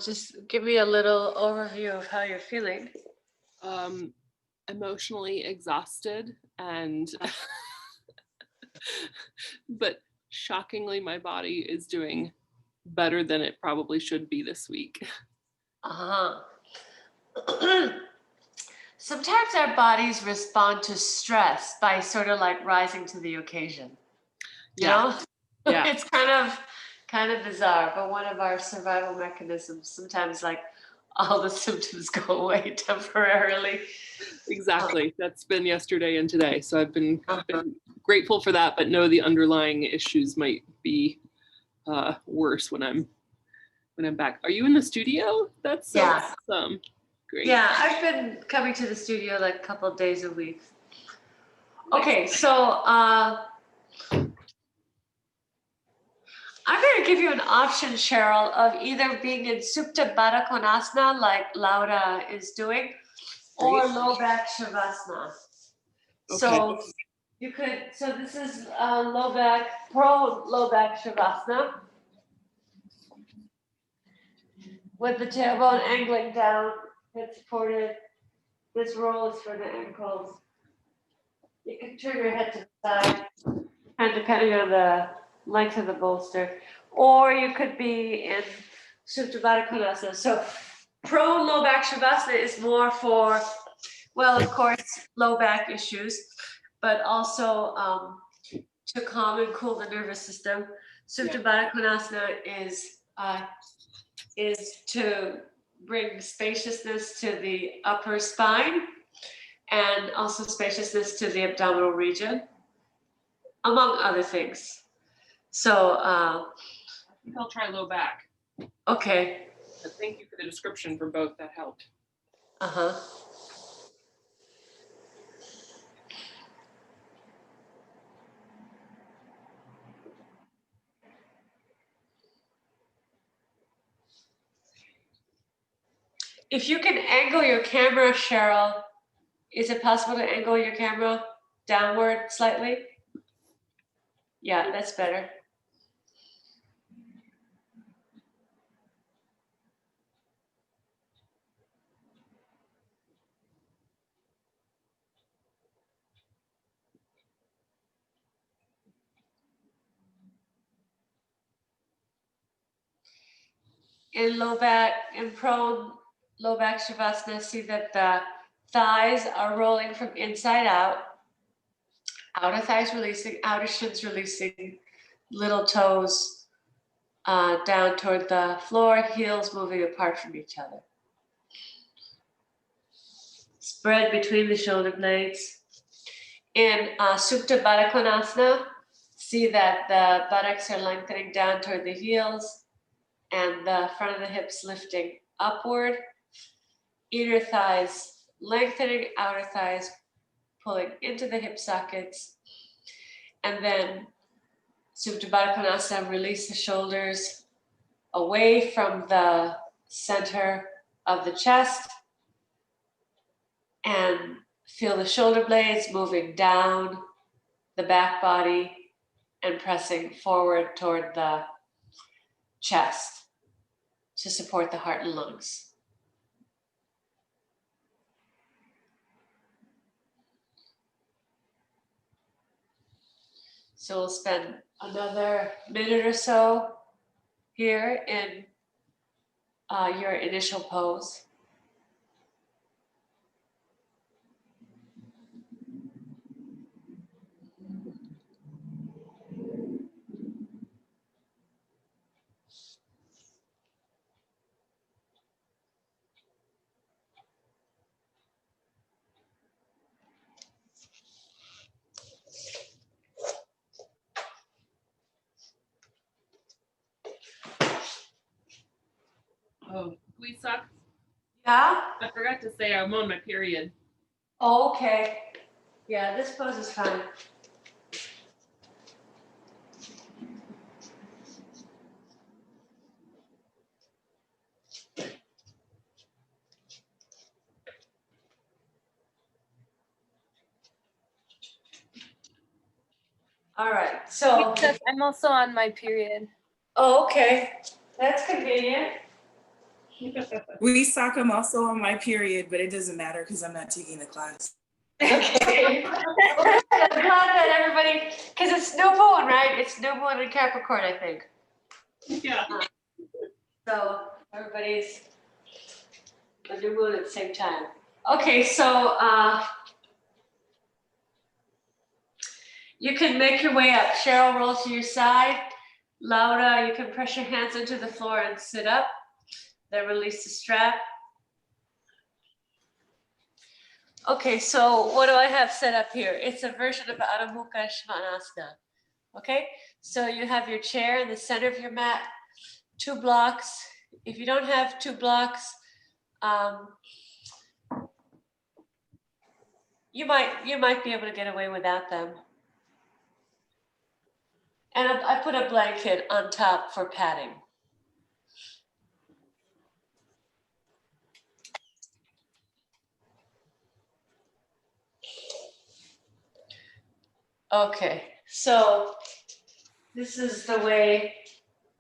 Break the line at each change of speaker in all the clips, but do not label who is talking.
Just give me a little overview of how you're feeling.
Emotionally exhausted and but shockingly my body is doing better than it probably should be this week.
Uh-huh. Sometimes our bodies respond to stress by sort of like rising to the occasion. You know?
Yeah.
It's kind of bizarre, but one of our survival mechanisms, sometimes like all the symptoms go away temporarily.
Exactly. That's been yesterday and today. So I've been grateful for that, but know the underlying issues might be worse when I'm back. Are you in the studio? That's so awesome. Great.
Yeah, I've been coming to the studio like a couple of days a week. Okay, so I'm going to give you an option, Cheryl, of either being in Supta Baddha Konasana, like Laura is doing, or low back Shavasana. Okay. So you could, so this is low back, pro low back Shavasana, with the tailbone angling down, head supported. This roll is for the ankles. You can turn your head to the side, and depending on the length of the bolster, or you could be in Supta Baddha Konasana. So prone low back Shavasana is more for, well, of course, low back issues, but also to calm and cool the nervous system. Supta Baddha Konasana is to bring spaciousness to the upper spine and also spaciousness to the abdominal region, among other things. So
I think I'll try low back.
Okay.
But thank you for the description for both. That helped.
Uh-huh. If you can angle your camera, Cheryl, is it possible to angle your camera downward slightly? Yeah, that's better. In prone low back Shavasana, see that the thighs are rolling from inside out. Outer thighs releasing, outer shins releasing, little toes down toward the floor, heels moving apart from each other. Spread between the shoulder blades. In Supta Baddha Konasana, see that the buttocks are lengthening down toward the heels and the front of the hips lifting upward. Inner thighs lengthening, outer thighs pulling into the hip sockets. And then Supta Baddha Konasana, release the shoulders away from the center of the chest and feel the shoulder blades moving down the back body and pressing forward toward the chest to support the heart and lungs. So we'll spend another minute or so here in your initial pose.
Oh, please suck.
Yeah?
I forgot to say I'm on my period.
Oh, okay. Yeah, this pose is fine. All right, so.
I'm also on my period.
Oh, okay. That's convenient.
We sock them also on my period, but it doesn't matter because I'm not taking the class.
Okay. I'm glad that everybody, because it's new moon, right? It's new moon in Capricorn, I think.
Yeah.
So everybody's a new moon at the same time. Okay, so you can make your way up. Cheryl, roll to your side. Laura, you can press your hands into the floor and sit up. Then release the strap. Okay, so what do I have set up here? It's a version of Adho Mukha Svanasana. Okay, so you have your chair in the center of your mat, 2 blocks. If you don't have 2 blocks, you might be able to get away without them. And I put a blanket on top for padding. Okay, so this is one way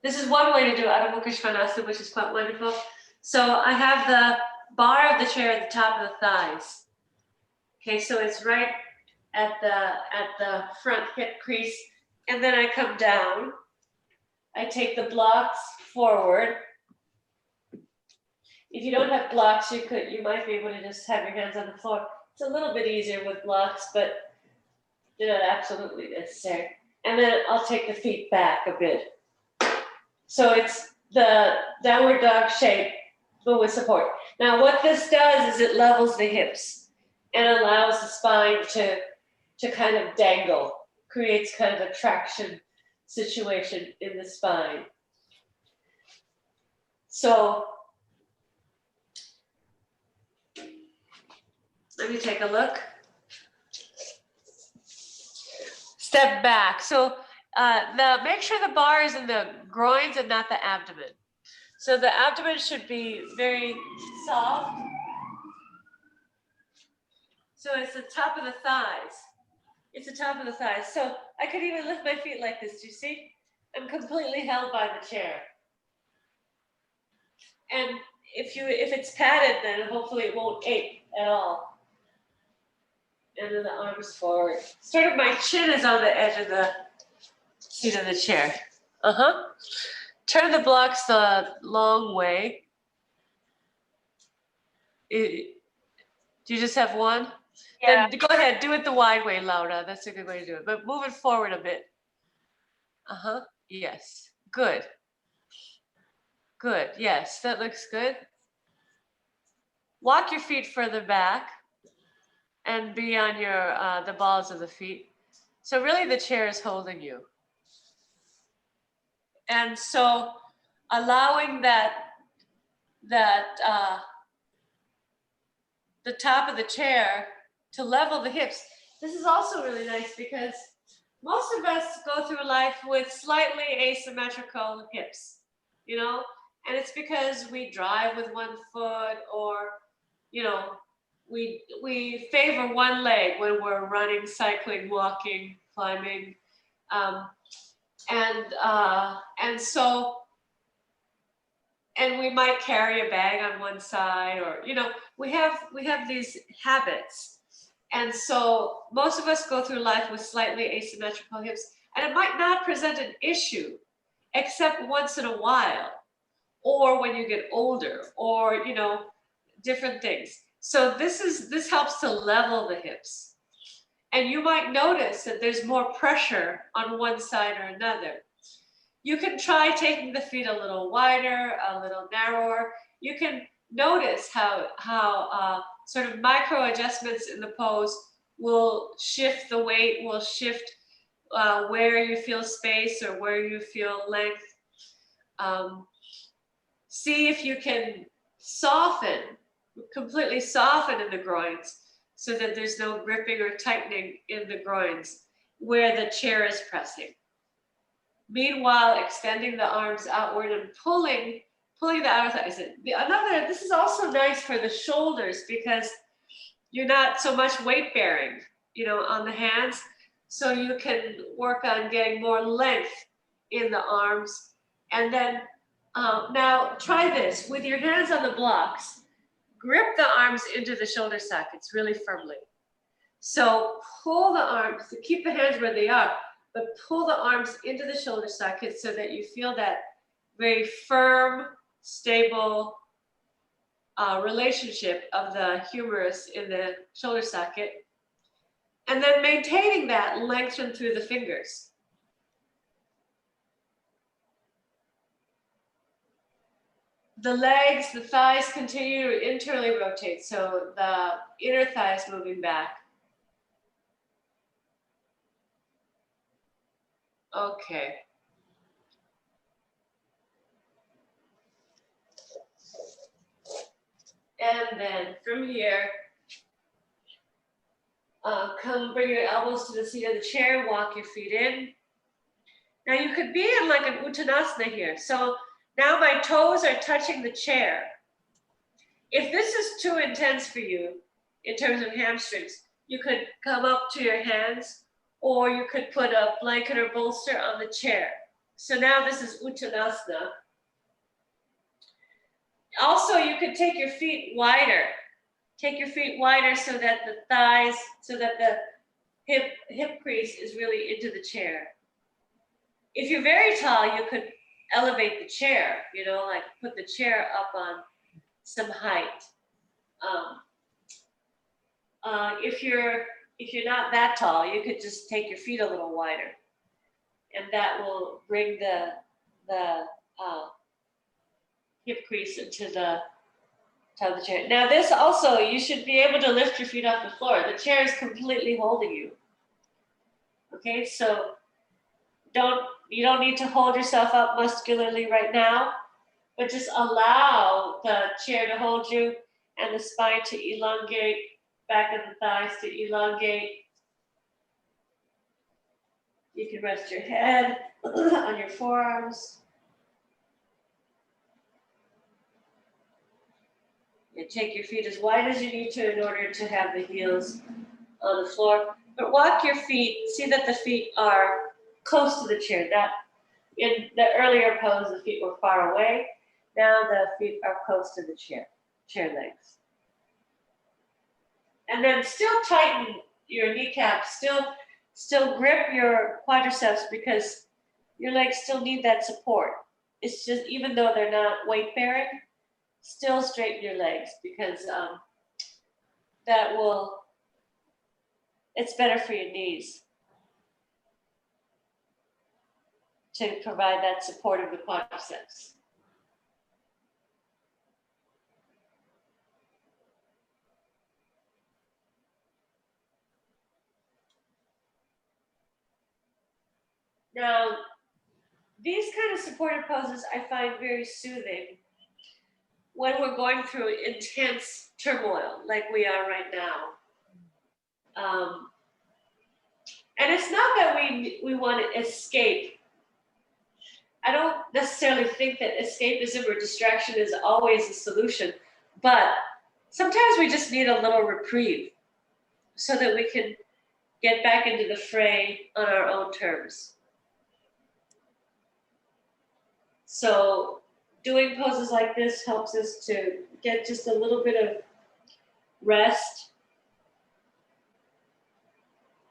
to do Adho Mukha Svanasana, which is quite wonderful. So I have the bar of the chair at the top of the thighs. Okay, so it's right at the front hip crease, and then I come down. I take the blocks forward. If you don't have blocks, you might be able to just have your hands on the floor. It's a little bit easier with blocks, but they're not absolutely necessary. And then I'll take the feet back a bit. So it's the downward dog shape, but with support. Now what this does is it levels the hips and allows the spine to kind of dangle, creates kind of a traction situation in the spine. So let me take a look. Step back. So make sure the bar is in the groins and not the abdomen. So the abdomen should be very soft. So it's the top of the thighs. It's the top of the thighs. So I could even lift my feet like this. Do you see? I'm completely held by the chair. And if it's padded, then hopefully it won't ache at all. And then the arms forward. Sort of my chin is on the edge of the seat of the chair. Turn the blocks the long way. Do you just have one? Yeah. Then go ahead, do it the wide way, Laura. That's a good way to do it. But move it forward a bit. Yes. Good. Good. Yes, that looks good. Walk your feet further back and be on your the balls of the feet. So really the chair is holding you. And so allowing that the top of the chair to level the hips. This is also really nice because most of us go through life with slightly asymmetrical hips, you know, and it's because we drive with one foot, or, you know, we favor one leg when we're running, cycling, walking, climbing, and we might carry a bag on one side, or, you know, we have these habits. And so most of us go through life with slightly asymmetrical hips, and it might not present an issue except once in a while, or when you get older, or, you know, different things. So this helps to level the hips. And you might notice that there's more pressure on one side or another. You can try taking the feet a little wider, a little narrower. You can notice how sort of micro adjustments in the pose will shift the weight, will shift where you feel space or where you feel length. See if you can completely soften in the groins so that there's no gripping or tightening in the groins where the chair is pressing. Meanwhile, extending the arms outward and pulling the outer thighs in. This is also nice for the shoulders because you're not so much weight bearing, you know, on the hands. So you can work on getting more length in the arms. And then Now try this with your hands on the blocks. Grip the arms into the shoulder sockets really firmly. So pull the arms, so keep the hands where they are, but pull the arms into the shoulder sockets so that you feel that very firm, stable relationship of the humerus in the shoulder socket. And then maintaining that lengthen through the fingers. The legs, the thighs continue to internally rotate, so the inner thigh is moving back. Okay. And then from here, come bring your elbows to the seat of the chair, walk your feet in. Now you could be in like an uttanasana here. So now my toes are touching the chair. If this is too intense for you in terms of hamstrings, you could come up to your hands, or you could put a blanket or bolster on the chair. So now this is uttanasana. Also, you could take your feet wider. Take your feet wider so that the thighs, so that the hip crease is really into the chair. If you're very tall, you could elevate the chair, you know, like put the chair up on some height. If you're not that tall, you could just take your feet a little wider, and that will bring the hip crease into the top of the chair. Now this also, you should be able to lift your feet off the floor. The chair is completely holding you. Okay, so you don't need to hold yourself up muscularly right now, but just allow the chair to hold you and the spine to elongate, back of the thighs to elongate. You can rest your head on your forearms. And take your feet as wide as you need to in order to have the heels on the floor. But walk your feet, see that the feet are close to the chair. That in the earlier pose, the feet were far away. Now the feet are close to the chair legs. And then still tighten your kneecaps, still grip your quadriceps because your legs still need that support. It's just, even though they're not weight bearing, still straighten your legs because it's better for your knees to provide that support of the quadriceps. Now, these kind of supportive poses I find very soothing when we're going through intense turmoil like we are right now. And it's not that we want to escape. I don't necessarily think that escapism or distraction is always a solution, but sometimes we just need a little reprieve so that we can get back into the fray on our own terms. So doing poses like this helps us to get just a little bit of rest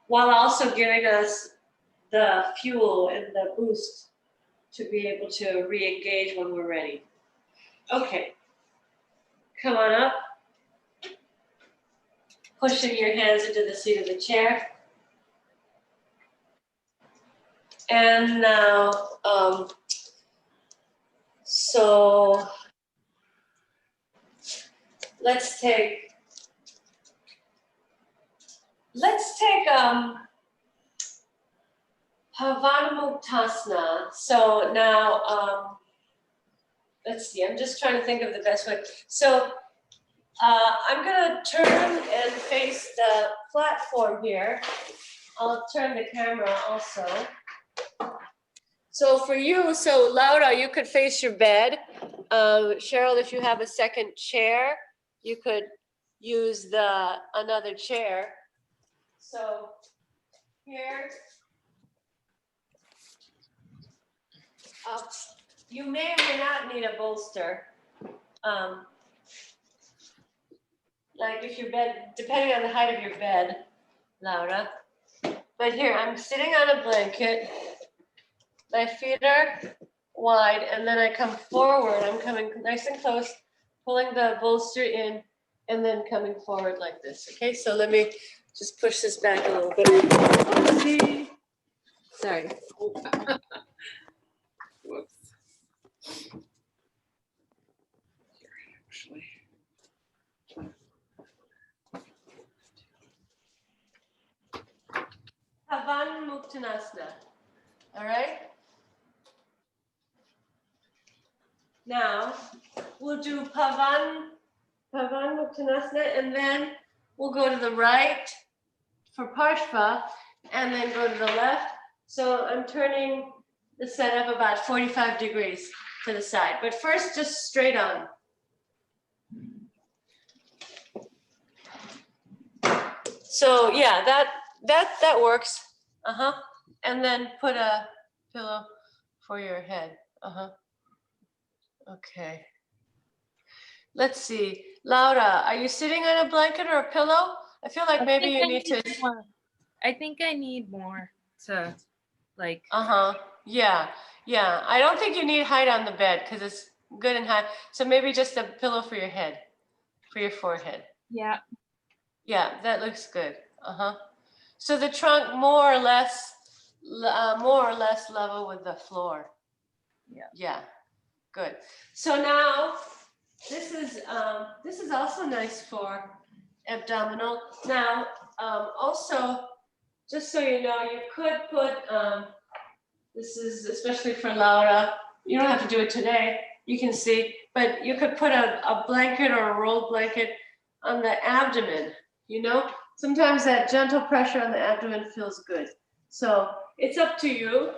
while also giving us the fuel and the boost to be able to re-engage when we're ready. Okay, come on up. Pushing your hands into the seat of the chair. And now, so let's take Pavanamuktasana. So now, let's see, I'm just trying to think of the best way. So I'm gonna turn and face the platform here. I'll turn the camera also. So for you, so Laura, you could face your bed. Cheryl, if you have a second chair, you could use another chair. So here, you may or may not need a bolster. Like if your bed, depending on the height of your bed, Laura. But here, I'm sitting on a blanket. My feet are wide, and then I come forward. I'm coming nice and close, pulling the bolster in, and then coming forward like this. Okay, so let me just push this back a little bit. Sorry.
Whoops. Actually.
Pavan Muktanasana. All right. Now we'll do Pavan Muktanasana, and then we'll go to the right for Parshva, and then go to the left. So I'm turning the setup about 45 degrees to the side. But first, just straight on. So yeah, that works. And then put a pillow for your head. Okay. Let's see. Laura, are you sitting on a blanket or a pillow? I feel like maybe you need to.
I think I need more to like.
Yeah. I don't think you need height on the bed because it's good and high. So maybe just a pillow for your head, for your forehead.
Yeah.
Yeah, that looks good. So the trunk more or less level with the floor. Yeah. Good. So now this is also nice for abdominal. Now also, just so you know, you could put this is especially for Laura. You don't have to do it today. You can see, but you could put a blanket or a rolled blanket on the abdomen. You know, sometimes that gentle pressure on the abdomen feels good. So it's up to you.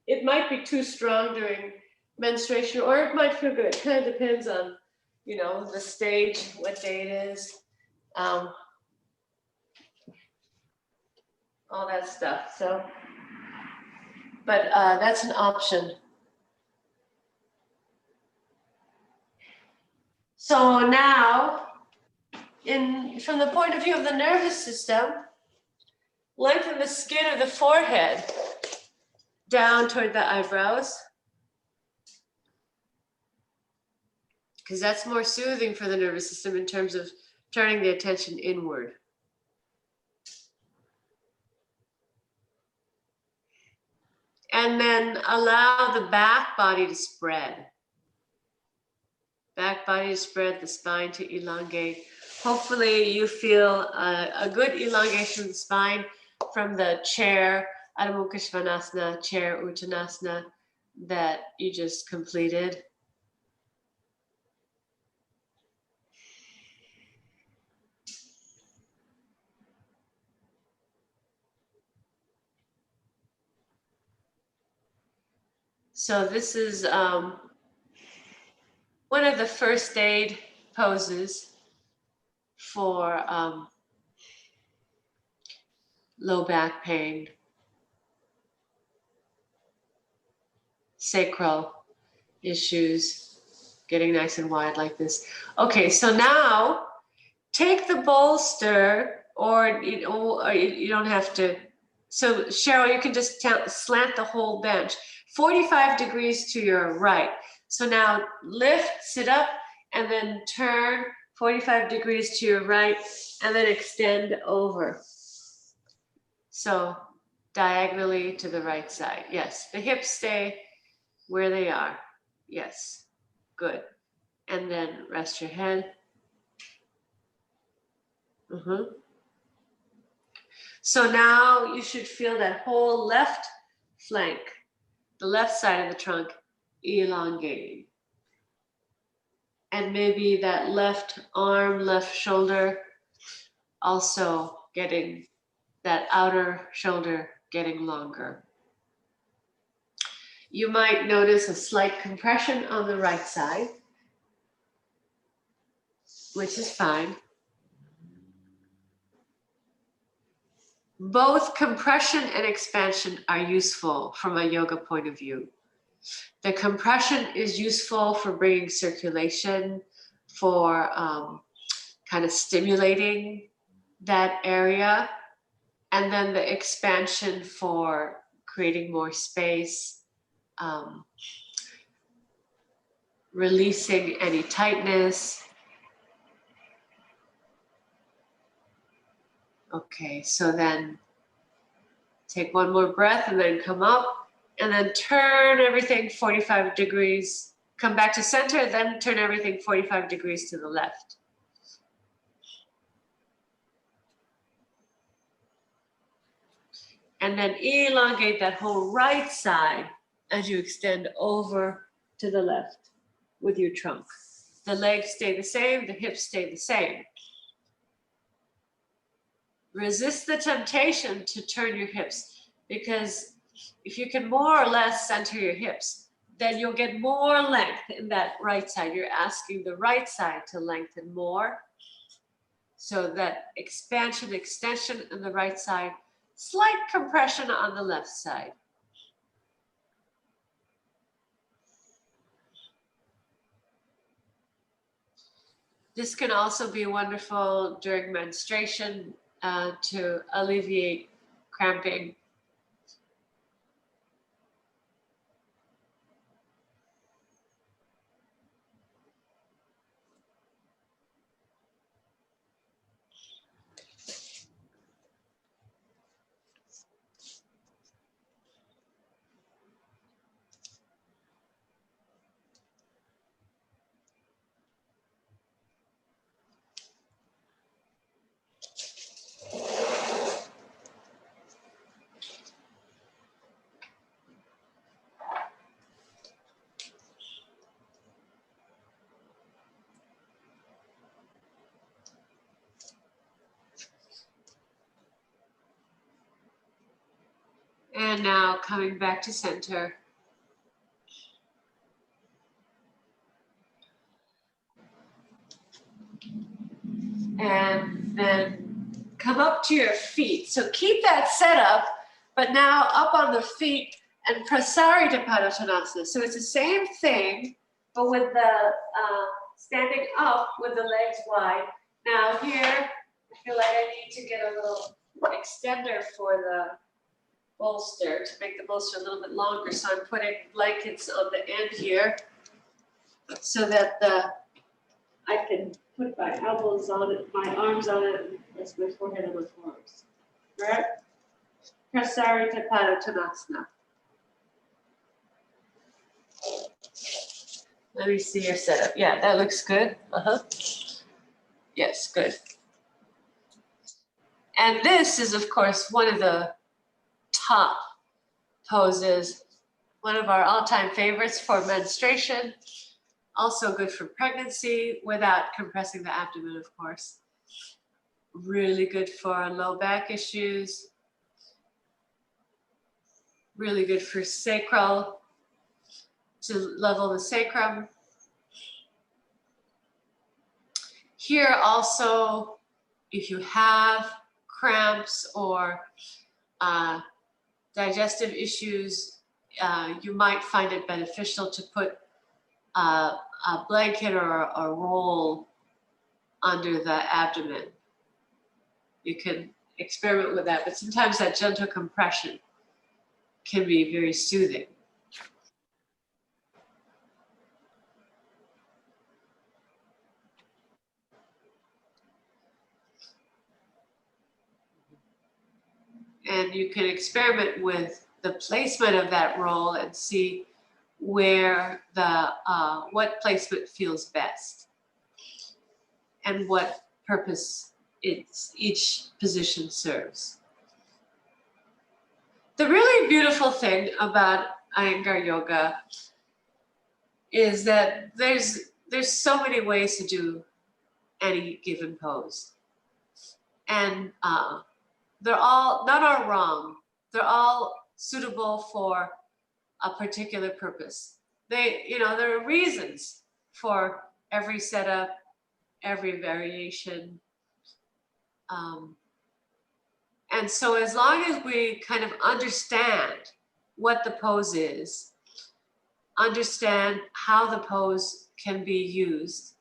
It might be too strong during menstruation, or it might feel good. It kind of depends on, you know, the stage, what day it is, all that stuff. So, but that's an option. So now, from the point of view of the nervous system, lengthen the skin of the forehead down toward the eyebrows, because that's more soothing for the nervous system in terms of turning the attention inward. And then allow the back body to spread. Back body to spread, the spine to elongate. Hopefully you feel a good elongation of the spine from the chair, Adho Mukha Svanasana, chair Uttanasana that you just completed. So this is one of the first aid poses for low back pain, sacral issues, getting nice and wide like this. Okay, so now take the bolster, or you don't have to. So Cheryl, you can just slant the whole bench 45 degrees to your right. So now lift, sit up, and then turn 45 degrees to your right, and then extend over. So diagonally to the right side. Yes, the hips stay where they are. Yes, good. And then rest your head. So now you should feel that whole left flank, the left side of the trunk, elongating. And maybe that left arm, left shoulder, also getting that outer shoulder getting longer. You might notice a slight compression on the right side, which is fine. Both compression and expansion are useful from a yoga point of view. The compression is useful for bringing circulation, for kind of stimulating that area. And then the expansion for creating more space, releasing any tightness. Okay, so then take one more breath and then come up and then turn everything 45 degrees. Come back to center, then turn everything 45 degrees to the left. And then elongate that whole right side as you extend over to the left with your trunk. The legs stay the same, the hips stay the same. Resist the temptation to turn your hips, because if you can more or less center your hips, then you'll get more length in that right side. You're asking the right side to lengthen more. So that expansion, extension on the right side, slight compression on the left side. This can also be wonderful during menstruation to alleviate cramping. And now coming back to center. And then come up to your feet. So keep that set up, but now up on the feet and Prasarita Padottanasana. So it's the same thing, but with the standing up with the legs wide. Now here, I feel like I need to get a little extender for the bolster to make the bolster a little bit longer. So I'm putting blankets on the end here so that I can put my elbows on it, my arms on it, and rest my forehead on my forearms. Right? Prasarita Padottanasana. Let me see your setup. Yeah, that looks good. Yes, good. And this is, of course, one of the top poses, one of our all-time favorites for menstruation, also good for pregnancy without compressing the abdomen, of course. Really good for low back issues, really good for sacral, to level the sacrum. Here also, if you have cramps or digestive issues, you might find it beneficial to put a blanket or a roll under the abdomen. You can experiment with that, but sometimes that gentle compression can be very soothing. And you can experiment with the placement of that roll and see where what placement feels best and what purpose each position serves. The really beautiful thing about Iyengar yoga is that there's so many ways to do any given pose, and none are wrong. They're all suitable for a particular purpose. There are reasons for every setup, every variation. And so as long as we kind of understand what the pose is, understand how the pose can be used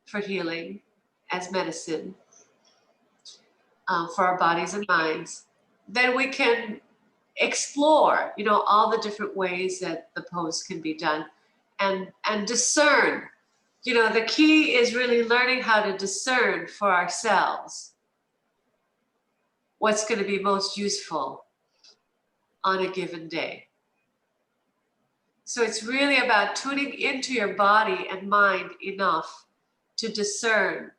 for healing as medicine for our bodies and minds, then we can explore, all the different ways that the pose can be done and discern. The key is really learning how to discern for ourselves what's going to be most useful on a given day. So it's really about tuning into your body and mind enough to discern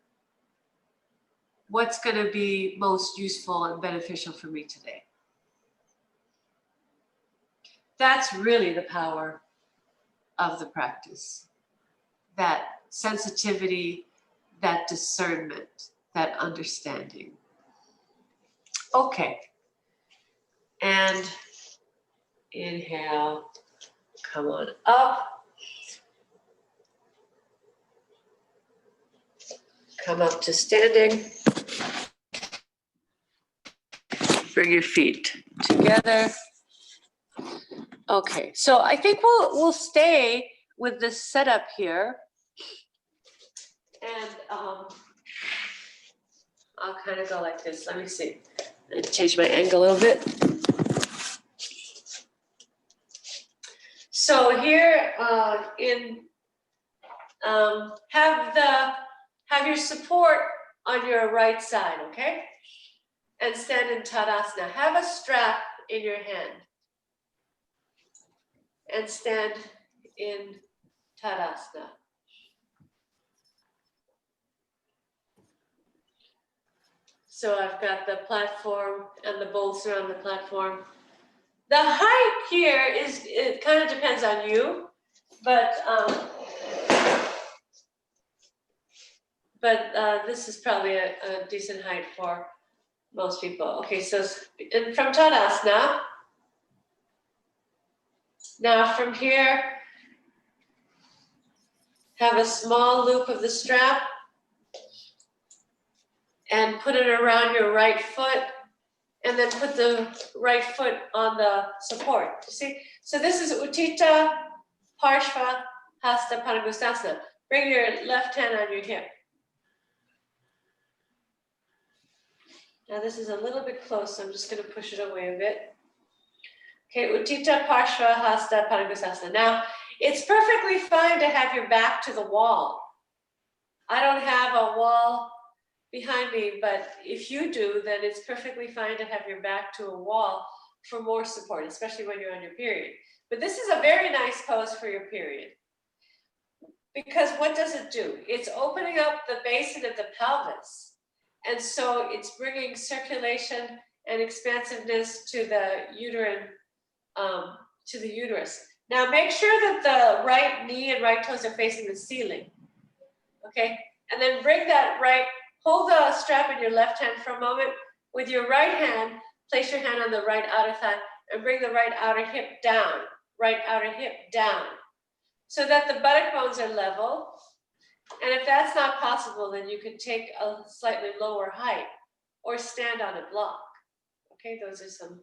what's going to be most useful and beneficial for me today. That's really the power of the practice. That sensitivity, that discernment, that understanding. Okay. And inhale, come on up. Come up to standing. Bring your feet together. Okay, so I think we'll stay with this setup here. And I'll kind of go like this. Let me see. Change my angle a little bit. So here have your support on your right side, okay? And stand in Tadasana. Have a strap in your hand. And stand in Tadasana. So I've got the platform and the bolster on the platform. The height here it kind of depends on you, but this is probably a decent height for most people. Okay, so from Tadasana. Now from here, have a small loop of the strap and put it around your right foot, and then put the right foot on the support. You see? So this is Utthita Parshva Hasta Padangusthasana. Bring your left hand on your hip. Now this is a little bit close, so I'm just going to push it away a bit. Okay, Utthita Parshva Hasta Padangusthasana. Now, it's perfectly fine to have your back to the wall. I don't have a wall behind me, but if you do, then it's perfectly fine to have your back to a wall for more support, especially when you're on your period. But this is a very nice pose for your period. Because what does it do? It's opening up the basin of the pelvis. And so it's bringing circulation and expansiveness to the uterine, to the uterus. Now make sure that the right knee and right toes are facing the ceiling. Okay, and then bring that hold the strap in your left hand for a moment. With your right hand, place your hand on the right outer thigh and bring the right outer hip down, so that the buttock bones are level. And if that's not possible, then you can take a slightly lower height or stand on a block. Okay, those are some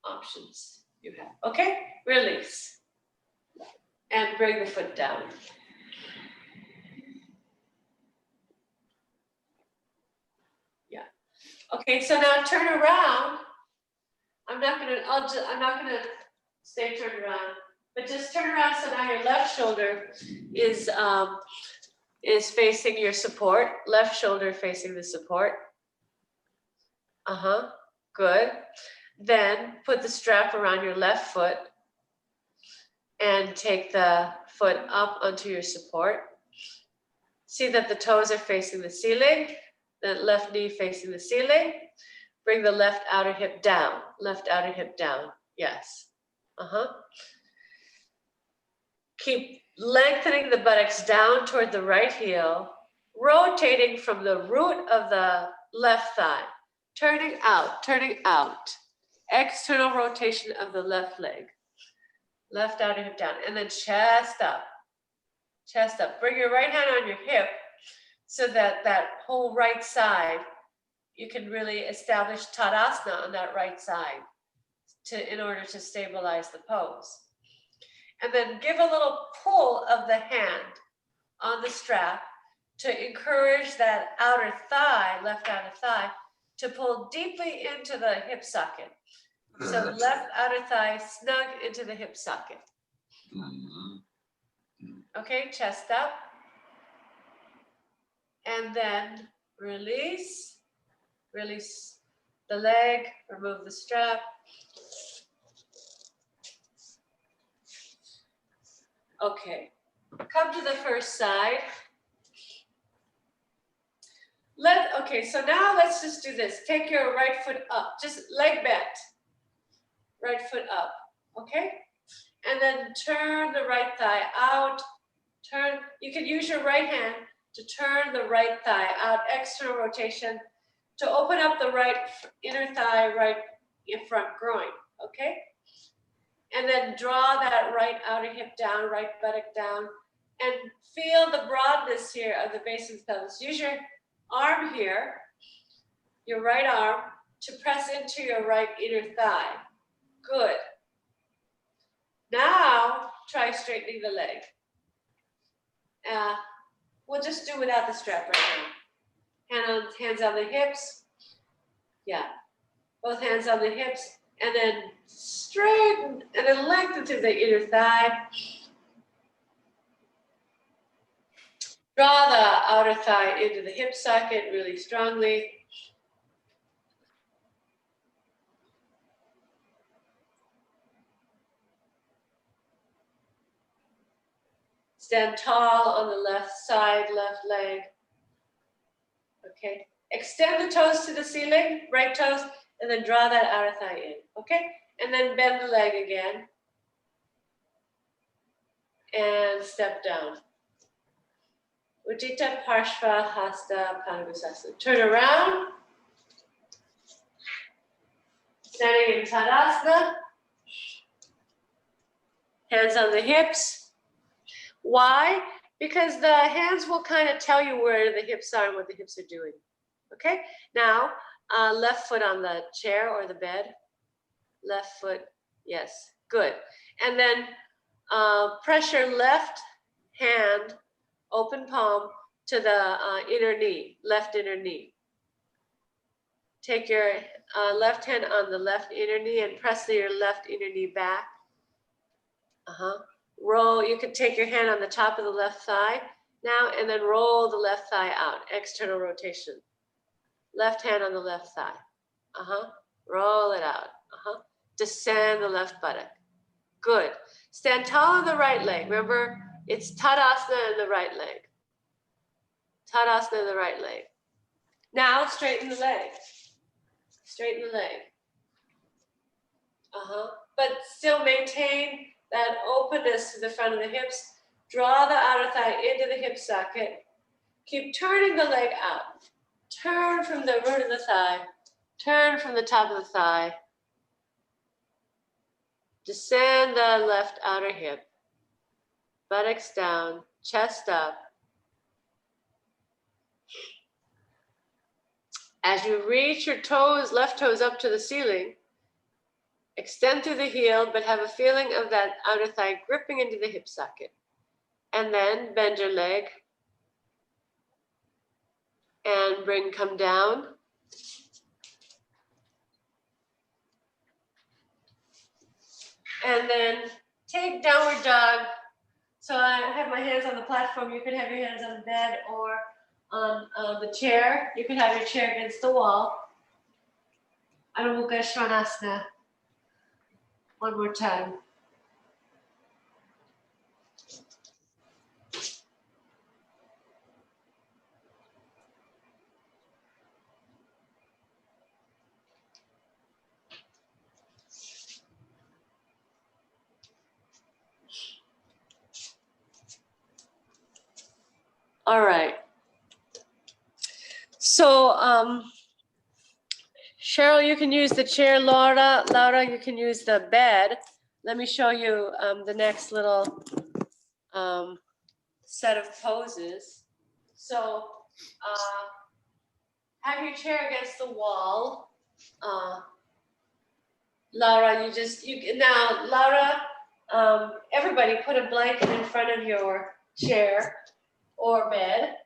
options you have. Okay, release. And bring the foot down. Yeah. Okay, so now turn around. I'm not gonna stay turned around, but just turn around so now your left shoulder is facing your support. Left shoulder facing the support. Good. Then put the strap around your left foot and take the foot up onto your support. See that the toes are facing the ceiling, the left knee facing the ceiling. Bring the left outer hip down, yes. Keep lengthening the buttocks down toward the right heel, rotating from the root of the left thigh, turning out. External rotation of the left leg. Left outer hip down, and then chest up. Bring your right hand on your hip so that that whole right side you can really establish Tadasana on that right side in order to stabilize the pose. And then give a little pull of the hand on the strap to encourage that outer thigh, left outer thigh, to pull deeply into the hip socket. So left outer thigh snug into the hip socket. Okay, chest up. And then release. Release the leg, remove the strap. Okay, come to the first side. Okay, so now let's just do this. Take your right foot up, just leg bent. Right foot up, okay? And then turn the right thigh out. You can use your right hand to turn the right thigh out, external rotation, to open up the right inner thigh, right in front groin, okay? And then draw that right outer hip down, right buttock down, and feel the broadness here of the base of the pelvis. Use your arm here, your right arm, to press into your right inner thigh. Good. Now, try straightening the leg. We'll just do without the strap right now. Hands on the hips. Yeah, both hands on the hips. And then straighten and then lengthen through the inner thigh. Draw the outer thigh into the hip socket really strongly. Stand tall on the left side, left leg. Okay. Extend the toes to the ceiling, right toes, and then draw that outer thigh in. Okay. And then bend the leg again. And step down. Ujjita Parshva Hasta Panagusasana. Turn around. Standing in Tadasana. Hands on the hips. Why? Because the hands will kind of tell you where the hips are and what the hips are doing. Okay? Now, left foot on the chair or the bed. Left foot, yes, good. And then pressure left hand, open palm to the inner knee, left inner knee. Take your left hand on the left inner knee and press your left inner knee back. Roll, you can take your hand on the top of the left thigh now and then roll the left thigh out, external rotation. Left hand on the left thigh. Roll it out. Descend the left buttock. Good. Stand tall on the right leg. Remember, it's Tadasana in the right leg. Tadasana in the right leg. Now straighten the leg. Straighten the leg. But still maintain that openness to the front of the hips. Draw the outer thigh into the hip socket. Keep turning the leg out. Turn from the root of the thigh. Turn from the top of the thigh. Descend the left outer hip. Buttocks down, chest up. As you reach your toes, left toes up to the ceiling, extend through the heel, but have a feeling of that outer thigh gripping into the hip socket. And then bend your leg and come down. And then take downward dog. So I have my hands on the platform. You can have your hands on the bed or on the chair. You can have your chair against the wall. Adho Mukha Svanasana. One more time. All right. So, Cheryl, you can use the chair. Laura, you can use the bed. Let me show you the next little set of poses. So, have your chair against the wall. Laura, everybody put a blanket in front of your chair or bed.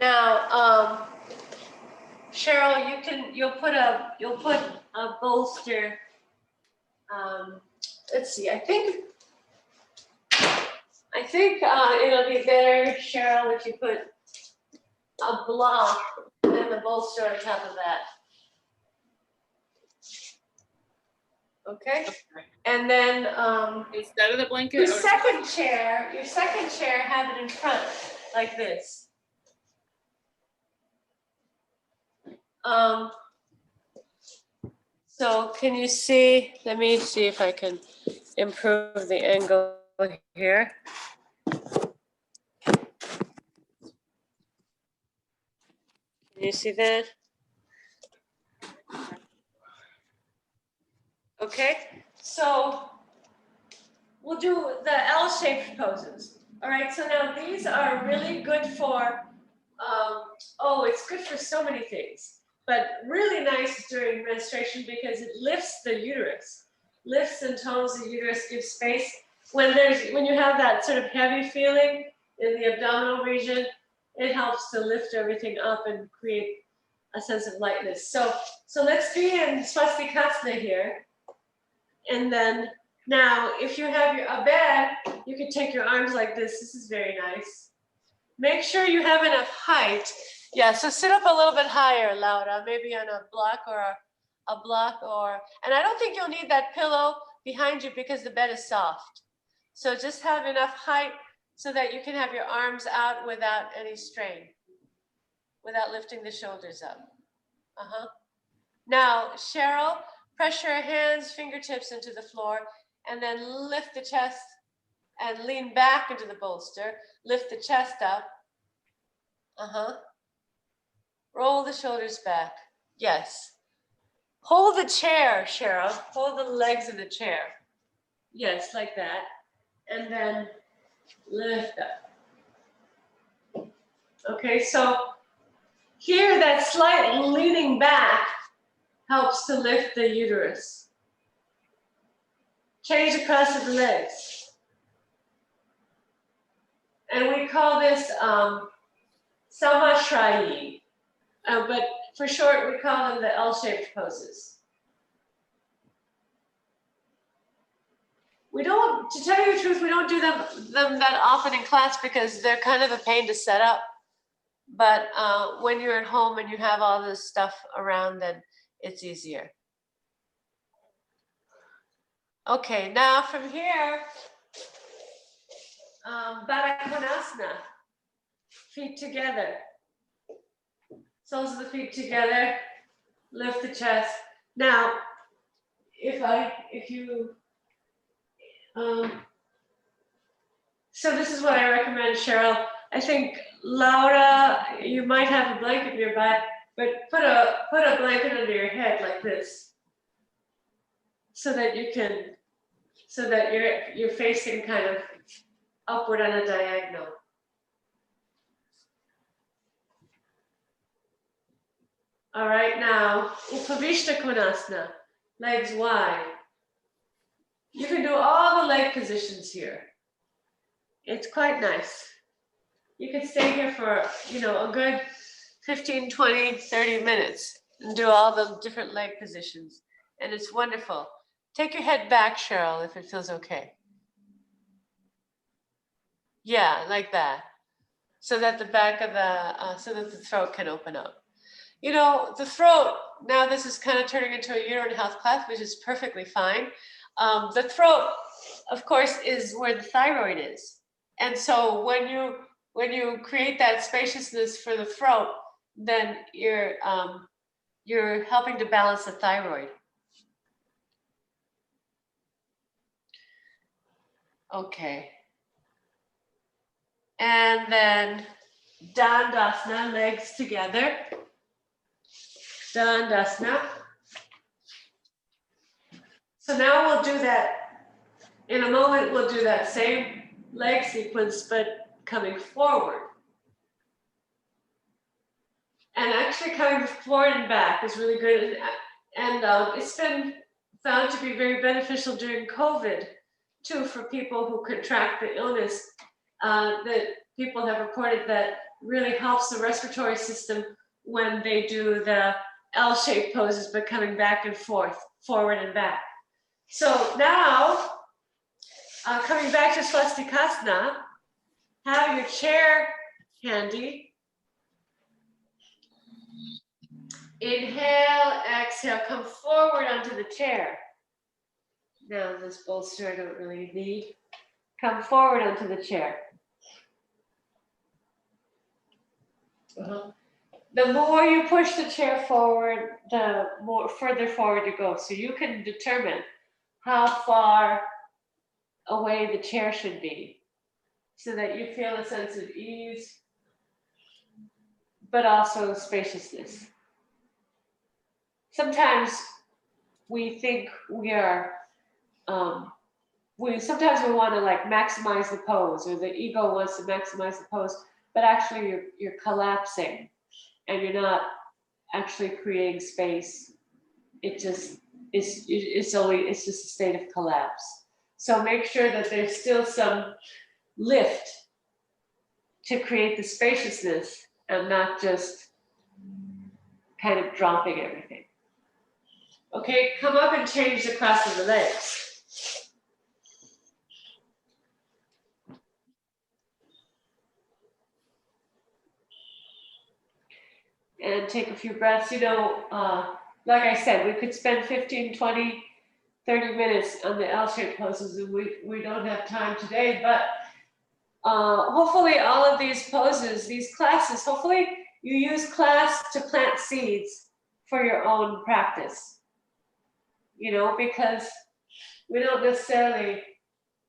Now, Cheryl, you'll put a bolster. Let's see, I think it'll be better, Cheryl, if you put a block and the bolster on top of that. Okay, and then
Instead of the blanket.
your second chair, have it in front like this. So can you see? Let me see if I can improve the angle here. Can you see that? Okay, so we'll do the L-shaped poses. All right, so now these are really good for, it's good for so many things, but really nice during menstruation because it lifts the uterus, lifts and tones the uterus, gives space. When you have that sort of heavy feeling in the abdominal region, it helps to lift everything up and create a sense of lightness. So let's be in Swastikasana here. And then now, if you have a bed, you can take your arms like this. This is very nice. Make sure you have enough height. Yeah, so sit up a little bit higher, Laura, maybe on a block and I don't think you'll need that pillow behind you because the bed is soft. So just have enough height so that you can have your arms out without any strain, without lifting the shoulders up. Now, Cheryl, press your hands, fingertips into the floor, and then lift the chest and lean back into the bolster. Lift the chest up. Roll the shoulders back. Yes. Hold the chair, Cheryl. Hold the legs of the chair. Yes, like that. And then lift up. Okay, so here that slight leaning back helps to lift the uterus. Change the cross of the legs. And we call this Samashrayi. But for short, we call them the L-shaped poses. To tell you the truth, we don't do them that often in class because they're kind of a pain to set up. But when you're at home and you have all this stuff around, then it's easier. Okay, now from here, Baddha Konasana, feet together. Soles of the feet together, lift the chest. Now, so this is what I recommend, Cheryl. I think Laura, you might have a blanket nearby, but put a blanket under your head like this, so that you're facing kind of upward on a diagonal. All right, now Upavishta Konasana, legs wide. You can do all the leg positions here. It's quite nice. You can stay here for, a good 15, 20, 30 minutes and do all the different leg positions. And it's wonderful. Take your head back, Cheryl, if it feels okay. Yeah, like that. So that the back of so that the throat can open up. The throat, now this is kind of turning into a uterine health class, which is perfectly fine. The throat, of course, is where the thyroid is. And so when you create that spaciousness for the throat, then you're helping to balance the thyroid. Okay. And then Dandasana, legs together. Dandasana. So now we'll do that. In a moment, we'll do that same leg sequence, but coming forward. And actually coming forward and back is really good. And it's been found to be very beneficial during COVID too, for people who contract the illness. That people have reported that really helps the respiratory system when they do the L-shaped poses, but coming back and forth, forward and back. So now, coming back to Swastikasana, have your chair handy. Inhale, exhale, come forward onto the chair. Now this bolster I don't really need. Come forward onto the chair. The more you push the chair forward, the more further forward you go. So you can determine how far away the chair should be so that you feel a sense of ease, but also spaciousness. Sometimes we think we are, sometimes we want to like maximize the pose, or the ego wants to maximize the pose, but actually you're collapsing and you're not actually creating space. It's just a state of collapse. So make sure that there's still some lift to create the spaciousness and not just kind of dropping everything. Okay, come up and change the cross of the legs. And take a few breaths. You know, like I said, we could spend 15, 20, 30 minutes on the L-shaped poses, and we don't have time today, but hopefully all of these poses, these classes, hopefully you use class to plant seeds for your own practice, you know, because we don't necessarily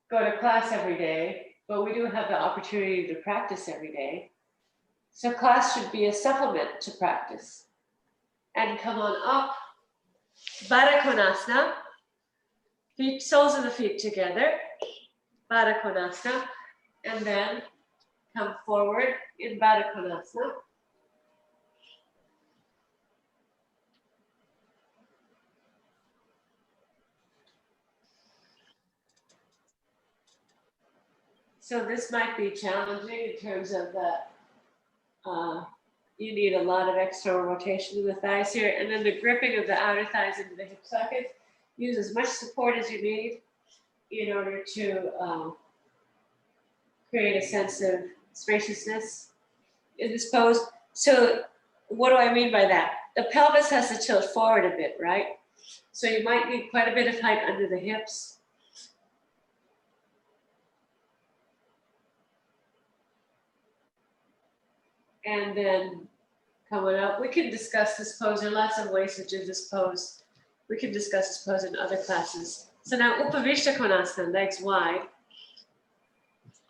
go to class every day, but we do have the opportunity to practice every day. So class should be a supplement to practice. And come on up, Baddha Konasana, feet, soles of the feet together, Baddha Konasana, and then come forward in Baddha Konasana. So this might be challenging in terms of that. You need a lot of external rotation in the thighs here, and then the gripping of the outer thighs into the hip sockets. Use as much support as you need in order to create a sense of spaciousness in this pose. So what do I mean by that? The pelvis has to tilt forward a bit, right? So you might need quite a bit of height under the hips. And then coming up, we can discuss this pose. There are lots of ways to do this pose. We can discuss this pose in other classes. So now Upavishta Konasana, legs wide.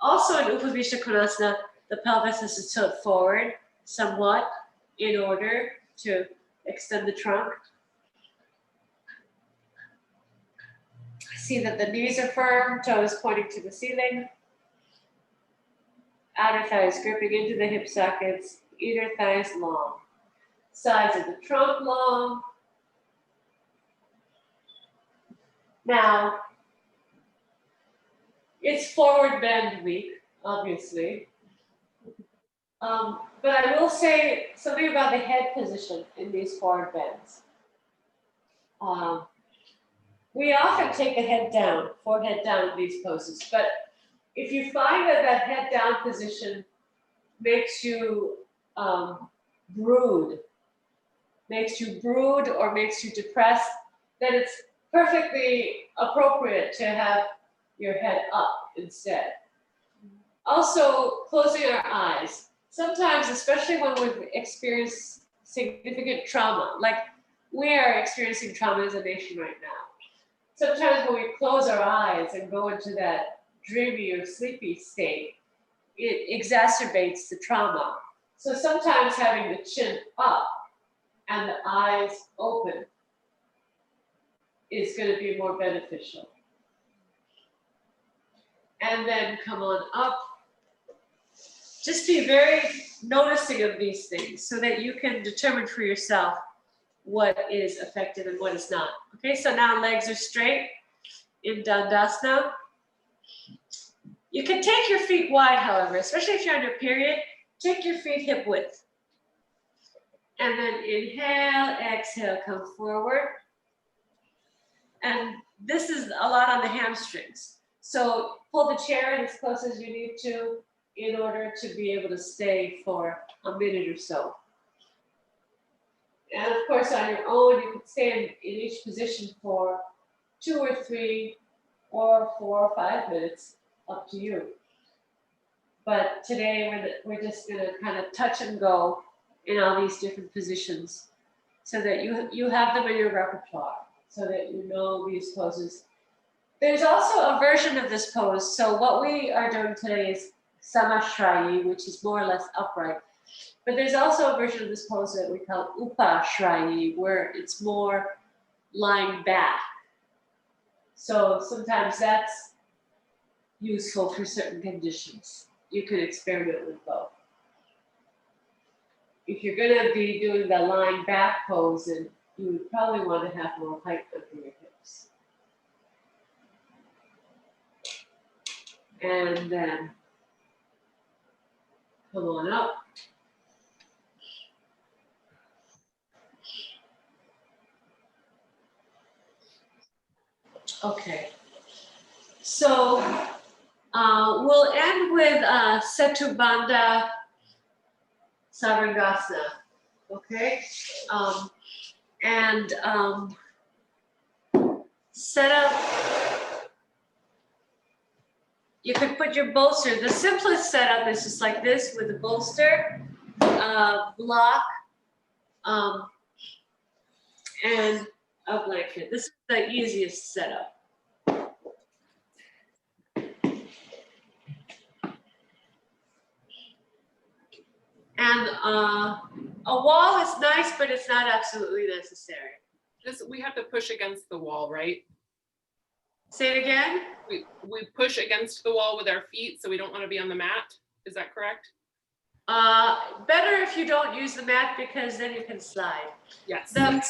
Also in Upavishta Konasana, the pelvis has to tilt forward somewhat in order to extend the trunk. See that the knees are firm, toes pointing to the ceiling. Outer thighs gripping into the hip sockets, inner thighs long. Sides of the trunk long. Now, it's forward bend week, obviously. But I will say something about the head position in these forward bends. We often take the head down, forehead down in these poses, but if you find that that head down position makes you brood or makes you depressed, then it's perfectly appropriate to have your head up instead. Also, closing our eyes. Sometimes, especially when we've experienced significant trauma, like we are experiencing trauma as a nation right now. Sometimes when we close our eyes and go into that dreamy or sleepy state, it exacerbates the trauma. So sometimes having the chin up and the eyes open is going to be more beneficial. And then come on up. Just be very noticing of these things so that you can determine for yourself what is effective and what is not. Okay, so now legs are straight in Dandasana. You can take your feet wide, however, especially if you're on your period, take your feet hip width. And then inhale, exhale, come forward. And this is a lot on the hamstrings. So pull the chair in as close as you need to in order to be able to stay for a minute or so. And of course, on your own, you can stay in each position for 2 or 3 or 4 or 5 minutes, up to you. But today, we're just gonna kind of touch and go in all these different positions so that you have them in your repertoire, so that you know these poses. There's also a version of this pose. So what we are doing today is Samashrayi, which is more or less upright. But there's also a version of this pose that we call Upashrayi, where it's more lying back. So sometimes that's useful for certain conditions. You can experiment with both. If you're going to be doing the lying back pose, then you would probably want to have more height under your hips. And then come on up. Okay. So we'll end with Setubandha Sarangasana. Okay. Set up. You could put your bolster. The simplest setup is just like this with a bolster, block, and a blanket. This is the easiest setup. And a wall is nice, but it's not absolutely necessary.
We have to push against the wall, right?
Say it again.
We push against the wall with our feet, so we don't want to be on the mat. Is that correct?
Better if you don't use the mat, because then you can slide.
Yes.
The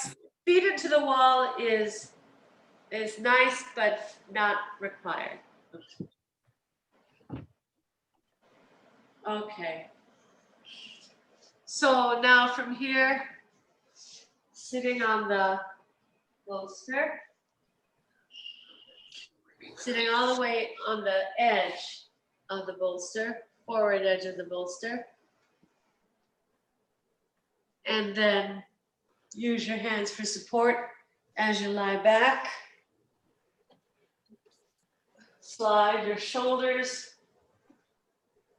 feet into the wall is nice, but not required. Okay. So now from here, sitting on the bolster, sitting all the way on the edge of the bolster, forward edge of the bolster. And then use your hands for support as you lie back. Slide your shoulders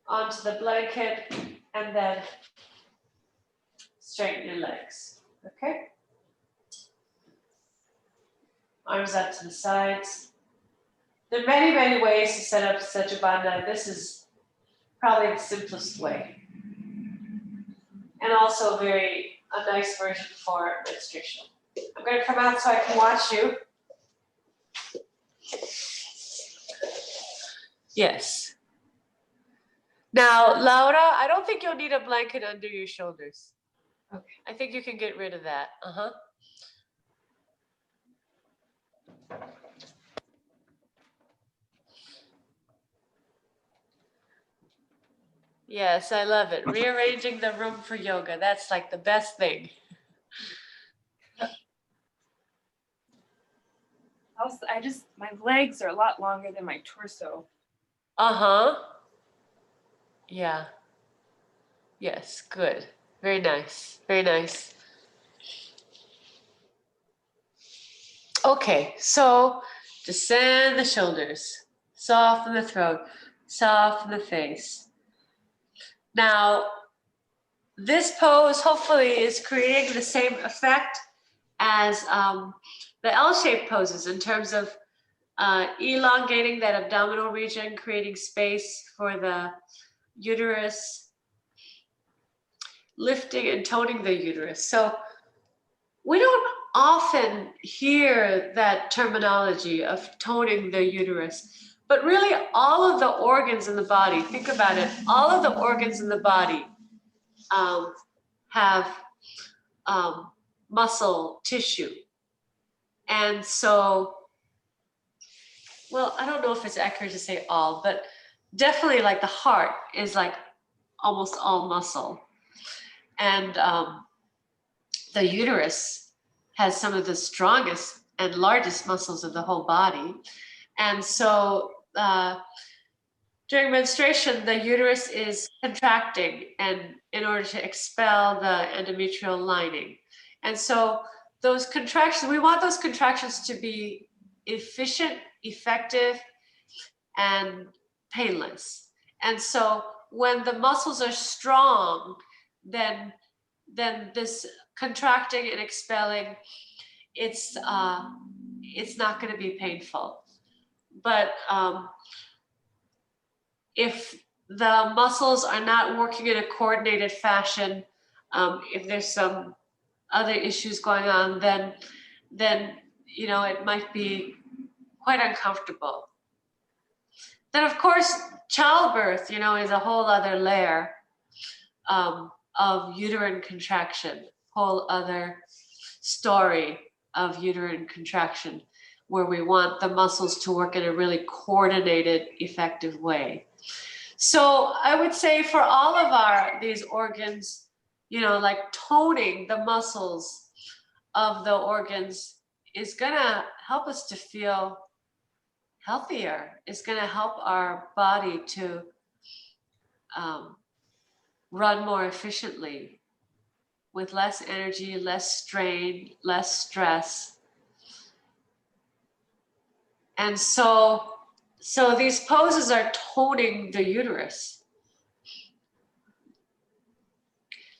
onto the blanket and then straighten your legs, okay? Arms out to the sides. There are many, many ways to set up Setubandha. This is probably the simplest way. And also a nice version for menstruation. I'm going to come out so I can watch you. Yes. Now, Laura, I don't think you'll need a blanket under your shoulders. Okay. I think you can get rid of that. Yes, I love it. Rearranging the room for yoga. That's like the best thing.
Also, my legs are a lot longer than my torso.
Yeah. Yes, good. Very nice. Very nice. Okay, so descend the shoulders, soften the throat, soften the face. Now, this pose hopefully is creating the same effect as the L-shaped poses in terms of elongating that abdominal region, creating space for the uterus, lifting and toning the uterus. So we don't often hear that terminology of toning the uterus, but really all of the organs in the body, think about it, all of the organs in the body have muscle tissue. And so, well, I don't know if it's accurate to say all, but definitely like the heart is like almost all muscle. And the uterus has some of the strongest and largest muscles of the whole body. And so during menstruation, the uterus is contracting and in order to expel the endometrial lining. And so those contractions, we want those contractions to be efficient, effective, and painless. And so when the muscles are strong, then this contracting and expelling, it's not going to be painful. But if the muscles are not working in a coordinated fashion, if there's some other issues going on, then you know, it might be quite uncomfortable. Then of course, childbirth, you know, is a whole other layer of uterine contraction, whole other story of uterine contraction, where we want the muscles to work in a really coordinated, effective way. So I would say for all of these organs, you know, like toning the muscles of the organs is gonna help us to feel healthier. It's gonna help our body to run more efficiently with less energy, less strain, less stress. And so these poses are toning the uterus,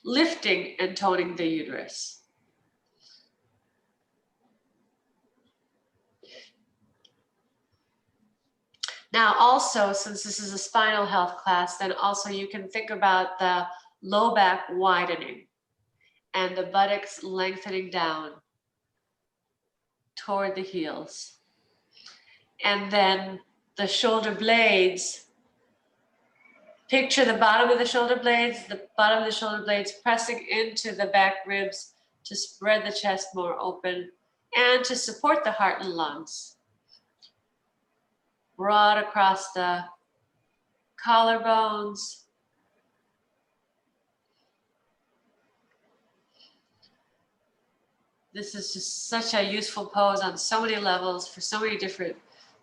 lifting and toning the uterus. Now also, since this is a spinal health class, then also you can think about the low back widening and the buttocks lengthening down toward the heels. And then the shoulder blades, picture the bottom of the shoulder blades pressing into the back ribs to spread the chest more open and to support the heart and lungs. Broad across the collarbones. This is just such a useful pose on so many levels for so many different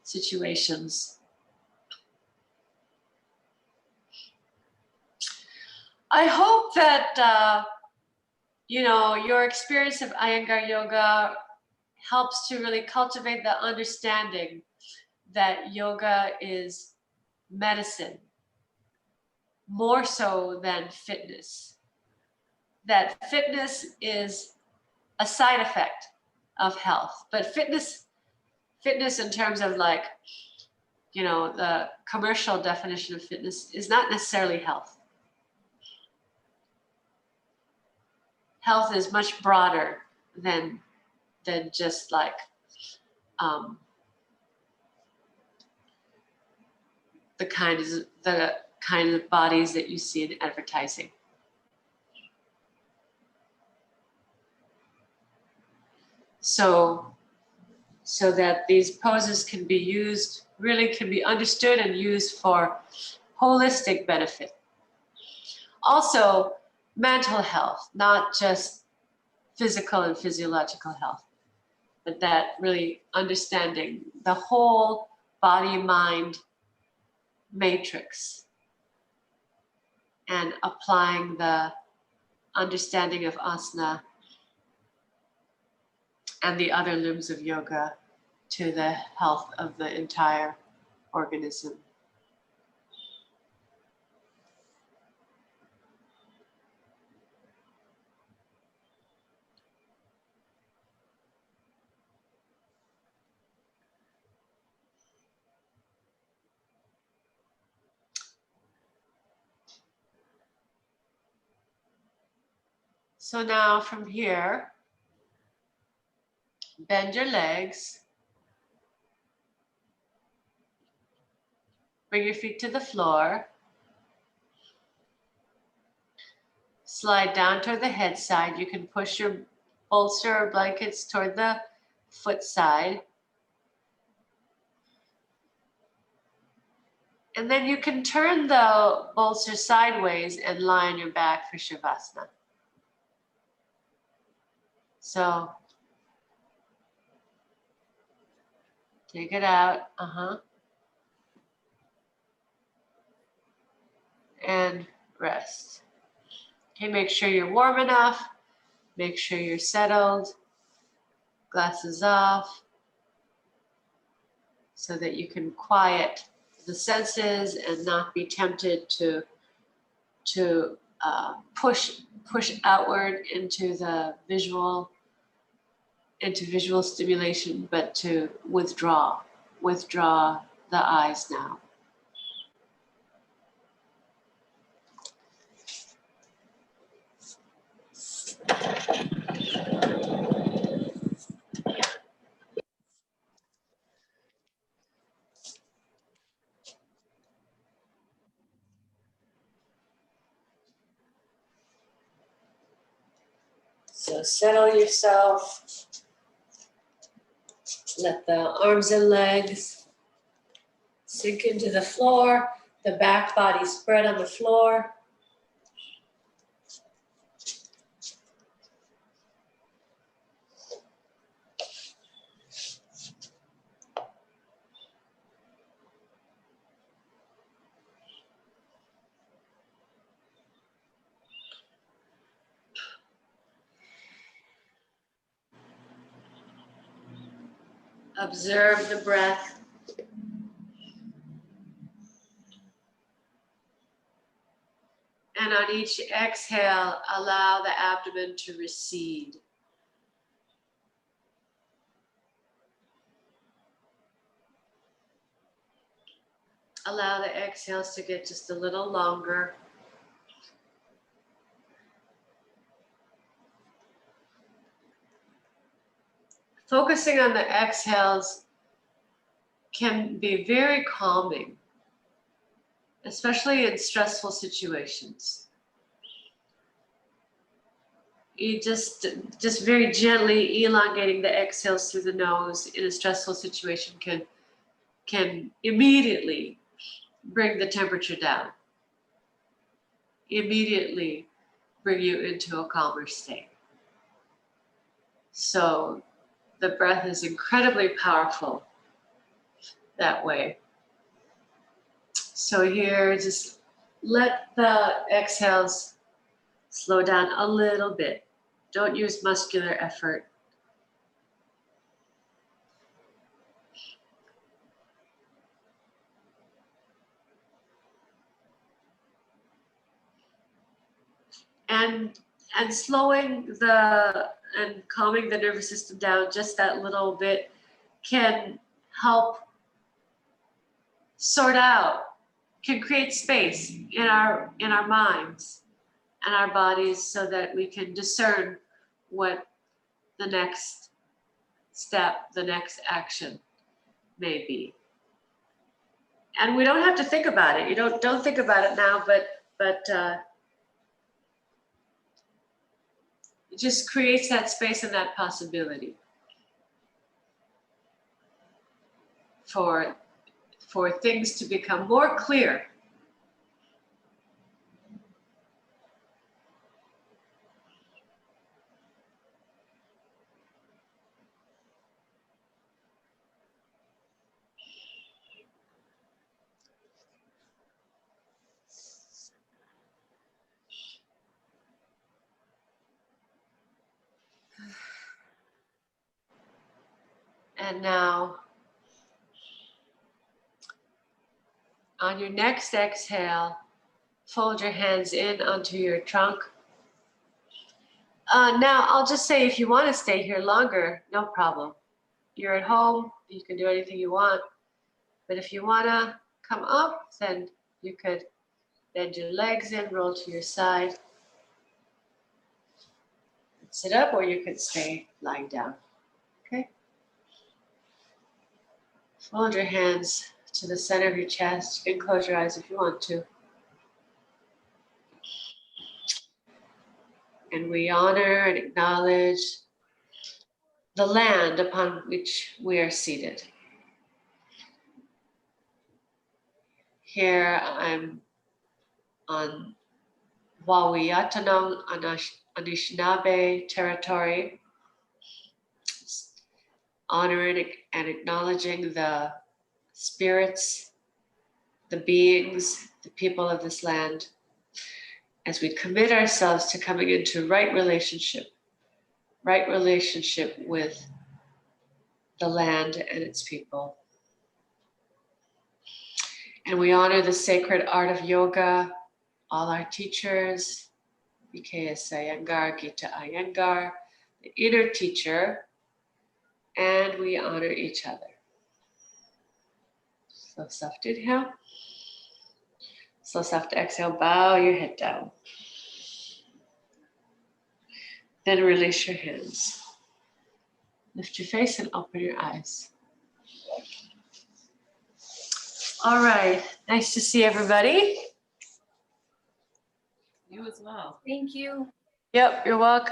situations. I hope that you know, your experience of Iyengar yoga helps to really cultivate the understanding that yoga is medicine, more so than fitness. That fitness is a side effect of health, but fitness in terms of like, you know, the commercial definition of fitness is not necessarily health. Health is much broader than just like the kind of bodies that you see in advertising. So that these poses can be used, really can be understood and used for holistic benefit. Also, mental health, not just physical and physiological health, but that really understanding the whole body-mind matrix and applying the understanding of asana and the other limbs of yoga to the health of the entire organism. So now from here, bend your legs, bring your feet to the floor, slide down toward the head side. You can push your bolster or blankets toward the foot side. And then you can turn the bolster sideways and lie on your back for Shavasana. So take it out, and rest. Okay, make sure you're warm enough. Make sure you're settled. Glasses off, so that you can quiet the senses and not be tempted to push outward into visual stimulation, but to withdraw the eyes now. So settle yourself. Let the arms and legs sink into the floor. The back body spread on the floor. Observe the breath. And on each exhale, allow the abdomen to recede. Allow the exhales to get just a little longer. Focusing on the exhales can be very calming, especially in stressful situations. You just very gently elongating the exhales through the nose in a stressful situation can immediately bring the temperature down. Immediately bring you into a calmer state. So the breath is incredibly powerful that way. So here, just let the exhales slow down a little bit. Don't use muscular effort. And slowing and calming the nervous system down just that little bit can help sort out, can create space in our minds and our bodies so that we can discern what the next step, the next action may be. And we don't have to think about it. You don't think about it now, but it just creates that space and that possibility for things to become more clear. And now, on your next exhale, fold your hands in onto your trunk. Now, I'll just say if you want to stay here longer, no problem. You're at home, you can do anything you want. But if you want to come up, then you could bend your legs in, roll to your side, sit up, or you could stay lying down. Okay? Fold your hands to the center of your chest. You can close your eyes if you want to. And we honor and acknowledge the land upon which we are seated. Here I'm on Wawiatanong Anishinaabe territory, honoring and acknowledging the spirits, the beings, the people of this land, as we commit ourselves to coming into right relationship with the land and its people. And we honor the sacred art of yoga, all our teachers, BKS Iyengar, Gita Iyengar, the inner teacher, and we honor each other. So soft inhale. So soft exhale, bow your head down. Then release your hands. Lift your face and open your eyes. All right, nice to see everybody.
You as well.
Thank you.
Yep, you're welcome.